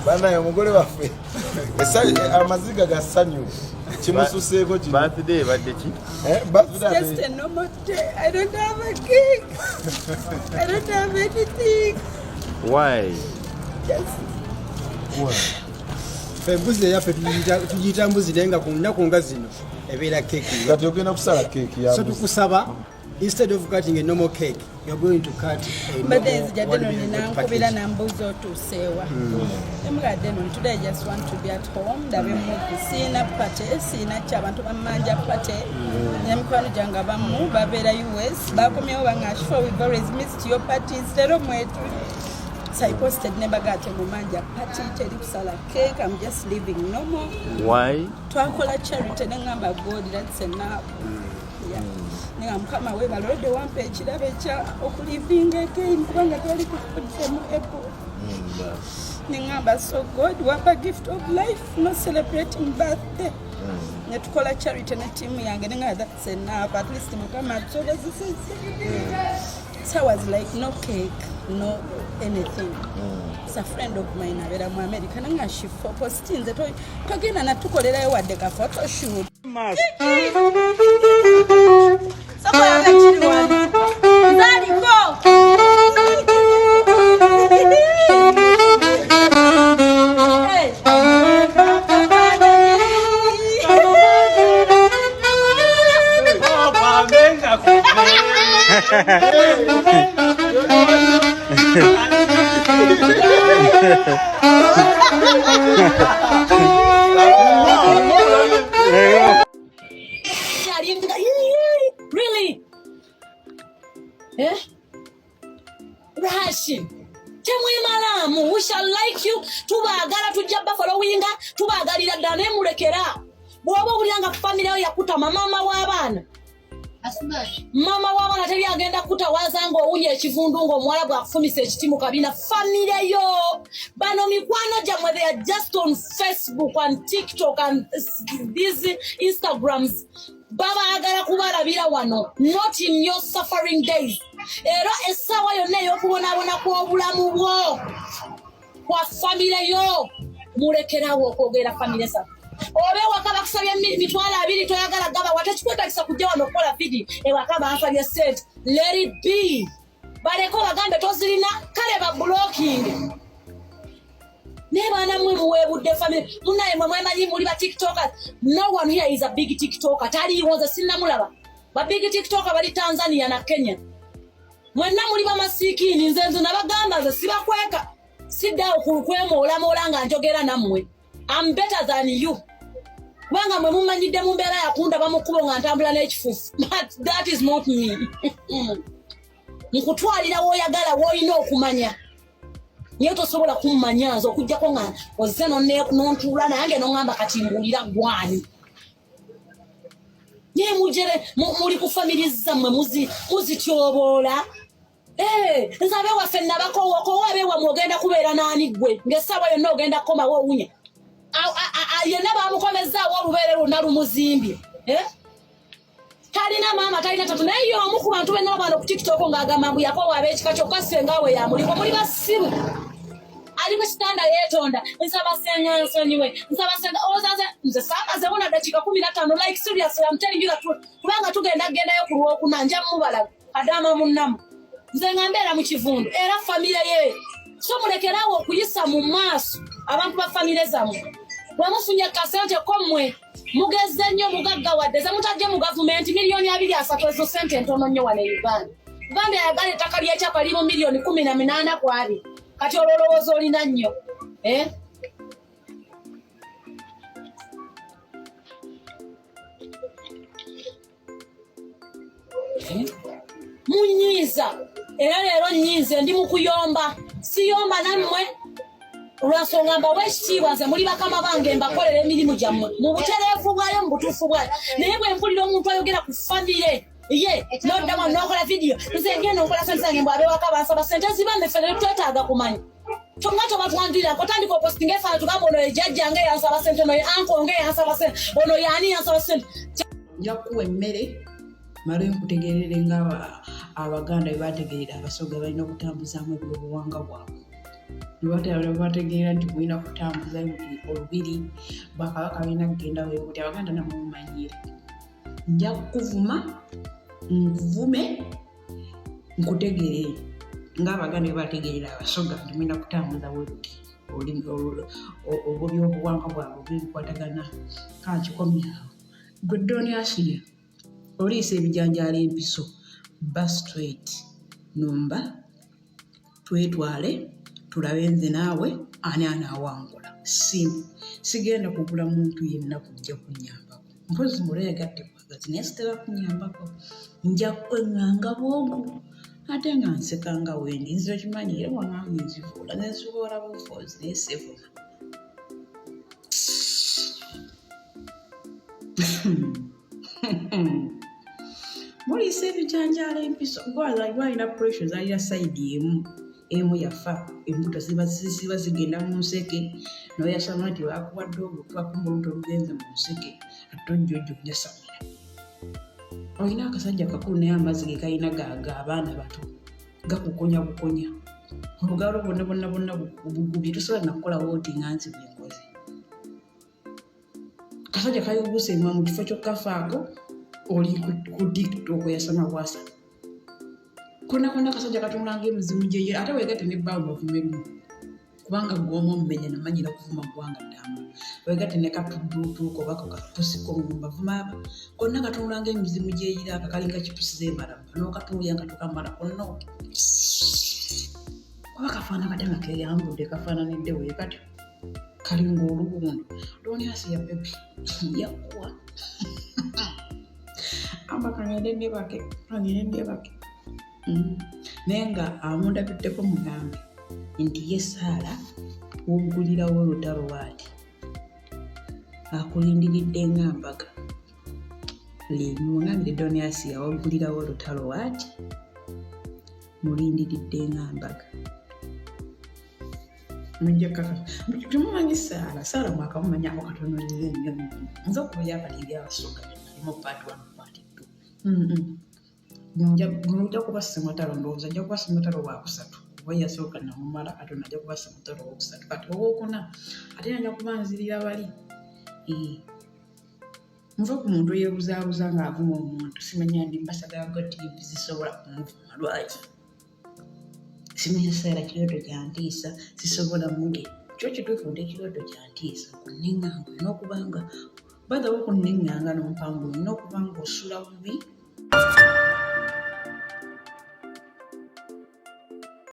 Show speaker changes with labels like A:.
A: Bana umugore waffe. Amaziga gasanyu. Kimususeeko ki?
B: Birthday badde ki?
A: Birthday.
C: Just a normal day. I don't have a cake. I don't have anything.
B: Why?
C: Just
D: Embuzi yaffe tugiyita mbuzi naye nga ku nnaku nga zino ebeera cake.
A: Kati ogenda kusala cake ya.
D: So tukusaba, instead of cutting a normal cake, you're going to cut a
C: but
D: normal
C: there's jadeno nina nkubira
D: package.
C: na mbuzi otuuseewa. Emugadeno today I just want to be at home. Ndabe muku sina pate, sina ky'abantu bamanja pate. Nemikwano gyange abamu babeera US. Bakomyewo banga Shifah, we've always missed your parties. Lero mwetu. So I posted nebagate mumanja party teri kusala cake. I'm just living normal.
B: Why?
C: Twakola charity nengamba God, that's enough. Yeah. Ninga mukama we balode wampe ekirabo ekya okulivinga again kubanga twali kufudde mu April. Ningamba so God wampa gift of life, no celebrating birthday. Netukola charity ne team yange ninga that's enough. At least mukama tusobozese. So I was like no cake, no anything. It's a friend of mine abera mu America nanga Shifah postinze to kagenda natukolerayo wadde ka photo shoot. Somewhere actually one. Daddy go.
E: Really? Eh? Russian. Temwe we shall like you. Tubagala tujja following, tubagalira ddane mulekera. Bwoba bulyanga family yo yakuta mama w'abaana. Mama w'abaana teri agenda kutawaza ngo owunye ekivundu ngo omwala bw'afumisa ekiti mu kabina. Family yo. Bano mikwano gyamwe they are just on Facebook and TikTok and these Instagrams. Baba agala kubalabira wano, not in your suffering days. Era essawa yonna ey'okubonabona kw'obulamu bwo kwa family yo mulekerawo okwogera family sa. Obe wakaba kusabya mitwalo 2 toyagala gaba watakikwetagisa kujja wano okukola video ewaka bansabye sente. Let it be. Baleko bagambe tozirina kale ba blocking. Nebaana mwe muwebudde family. Munaye mwe mwemanyi muli ba TikTokers. No one here is a big TikToker. Tali woza sinamulaba. Ba big TikToker bali Tanzania na Kenya. Mwenna muli ba masikini nze nabagamba ze sibakweka. Sidda okwemoola nga njogera nammwe. I'm better than you. Wanga mwe mumanyidde mu mbeera yakunda bamukubo nga ntambula n'ekifufu. But that is not me. Nkutwalira woyagala woyina okumanya. Niyo tosobola kummanyaza okujjako nga ozze n'ontuula nange n'ongamba kati mbulira gwani. Naye mujere muli ku family zammwe muzityoboola. Nzabe waffe nabakowoko abeewa mwogenda kubeera n'ani ggwe ng'essaawa yonna ogenda kukomawo owunya. Yenna bamukomezaawo olubeere lwonna lumuzimbye. Talina maama talina tatu naye y'omu ku bantu benna bano ku TikTok ng'agamba mbu yakowa ab'ekika kyokka senga we yamuliko muli basiru. Ali ku kitanda yeetonda nsaba senga nsonyiwe nsaba senga ozaze nze saamaze wona dakiika 15 like seriously I'm telling you that kubanga tugendayo ku Lwokuna nja mubala Adama munnamu nze ngambeera mu kivundu era family ye so mulekerawo okuyisa mu maaso abantu ba family zammwe bwemufunye kasente kommwe mugezze nnyo mugaggawadde ze mutajje mu gavumenti miliyoni 230 ezo sente ntono nnyo wano Uganda. Uganda yagala ettaka ly'ekyapa limu miliyoni 18 kwali kati olowooza olina nnyo. Munyiiza era leero nnyiize ndi mu kuyomba siyomba nammwe olwansonga mbawa ekitiibwa nze muli bakama bange mbakolera emirimu gyammwe mu butereevu bwayo mu butuufu bwayo naye bwe mpulira omuntu ayogera ku famire ye noddamu n'okola vidiyo nze ngenda nkola sente zange mbw abewaka bansaba sente zibanne ffe ne twetaaga kumanya tonga tobatwandira kotandika opostinga efaana tugamba ono ye jjajjange yansaba sente ono ye ankonge yansaba sente ono ye ani yansaba sente
C: nja kuwa emmere
F: mala nkutegeerere nga abaganda bwe bategeerera abasoga balina okutambuzaamu ebyobuwanga bwabwe bategeera nti mulina kutambuza olubiri bakabaka balina kugenda webuti abaganda namumanyire nja kukuvuma nkuvume nkutegeerere ng'abaganda bwe bategeerera abasoga nti mulina kutambuza webuti obwo byobuwanga bwabwe bwebikwatagana kankikomyawo gwe Doniasiya oliisa ebijanjaalo empiso ba straight numba twetwale tulabe nze naawe ani anaawangula sigenda kugula muntu yenna kujja kunyambako mpozi muleegatte kwagazi naye sitera kunyambako nja kweŋŋanga bwogu ate nga nseka nga wendi nzira kimanyi era wanange nzifuula nenzibuula bufoozi naye sivuma muliisa ebijanjaalo empiso gwalina pressure zalina sayidi emu yafa embuto ziba zigenda mu nseke noyasama nti bakuwadde obutwakumba oluto olugenze mu nseke ate ojjojjo njasamira olina akasajja kakulu naye amazzi ge kalina gaga abaana bato gakukonya bukonya olugalo bonna bugubye tosobola nakukola wooti nga nsi bwenkoze kasajja kayubusa emwa mu kifo kyokkafaako oli ku tiktok yasama bwasa konna kasajja katunulanga emizimu gyeye ate weegate nebbaawo bavume lumu kubanga gw'omu omumenya namanyira kuvuma ggwanga ddamba weegate ne katudduutuuko oba kakapusiko mubavuma aba konna katunulanga emizimu gyeyira akakalinga kipusi zeemalaba n'okatuulya nga tukamala konna oba kafaana katanga keyambudde kafaananidde weekati kalinga oluwundo Doniasiya bebi yakuwa amba kanyende ndebake naye nga amundabiddeko mugambe nti ye Saala wogulirawo olutalo waati akulindiridde nga mbaga mugambire Doniasiya wogulirawo olutalo waati mulindiridde nga mbaga temumanyi Saala mwakamumanyako katono nnyo nze okuba yabaliri abasoga nalimu part 1 part 2 nja kubassa mutalo ndowooza nja kubassa mutalo wakusatu oba yasooka namumala katonda ajja kubassa mutalo wokusatu kati owookuna ate nja kubanzirira bali nva ku muntu yeebuzaabuza ng'avuma omuntu simanya ndi mbasagago tiivi zisobola kumuvuma lwaki simanya Saala kirooto kyantiisa sisobola muge kyo kituufu nti ekirooto kyantiisa kunneŋŋanga olina okubanga baddawo kunneŋŋanga n'ompangu olina okubanga osula bubi